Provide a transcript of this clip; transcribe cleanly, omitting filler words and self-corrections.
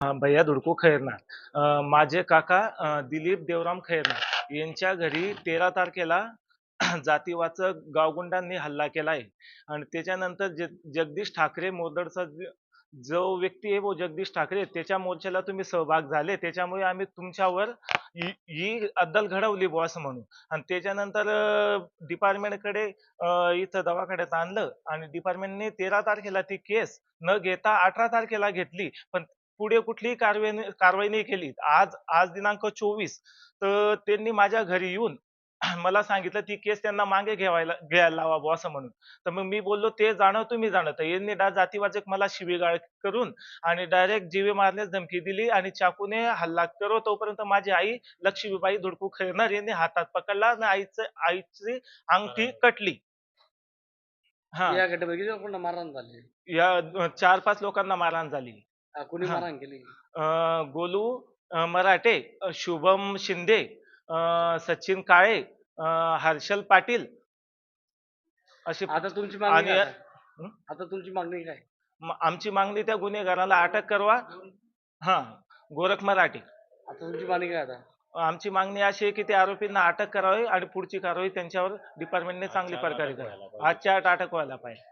भैया धुडकू खैरनार. माझे काका दिलीप देवराम खैरनार यांच्या घरी 13 तारखेला जातीवाचक गावगुंडांनी हल्ला केला आहे आणि त्याच्यानंतर जगदीश ठाकरे मोदडचा जो व्यक्ती आहे वो जगदीश ठाकरे त्याच्या मोर्चाला तुम्ही सहभाग झाले, त्याच्यामुळे आम्ही तुमच्यावर ही अद्दल घडवली बुवा असं म्हणून. आणि त्याच्यानंतर डिपार्टमेंटकडे इथं दवाखान्यात आणलं आणि डिपार्टमेंटने 13 तारखेला ती केस न घेता 18 तारखेला घेतली. पण पुढे कुठलीही कारवाई नाही केली. आज आज दिनांक 24 तर त्यांनी माझ्या घरी येऊन मला सांगितलं ती केस त्यांना मागे घ्यायला लावा बुवा असं म्हणून. तर मग मी बोललो, "ते जाणं तुम्ही जाणं." तर यांनी जातीवाचक मला शिवीगाळ करून आणि डायरेक्ट जीवे मारण्यास धमकी दिली आणि चाकूने हल्ला करो तोपर्यंत माझी आई लक्ष्मीबाई धुडकू खैरनार यांनी हातात पकडला आणि आईची अंगठी कटली. हां. या घटनेमध्ये किती लोकांना मारहाण झाली? या 4-5 लोकांना मारहाण झाली. कुणी हां. मारहाण केली? गोलू मराठे, शुभम शिंदे, सचिन काळे, हर्षल पाटील अशी आता तुमची मागणी आणि काय आता? हं? आता तुमची मागणी काय? आमची मागणी त्या गुन्हेगाराला अटक करवा. हां, गोरख मराठे. आता तुमची मागणी काय आता? आमची मागणी अशी आहे की त्या आरोपींना अटक करावी आणि पुढची कारवाई त्यांच्यावर डिपार्टमेंटने चांगली प्रकारे करावी. आजच्या आठ अटक व्हायला पाहिजे.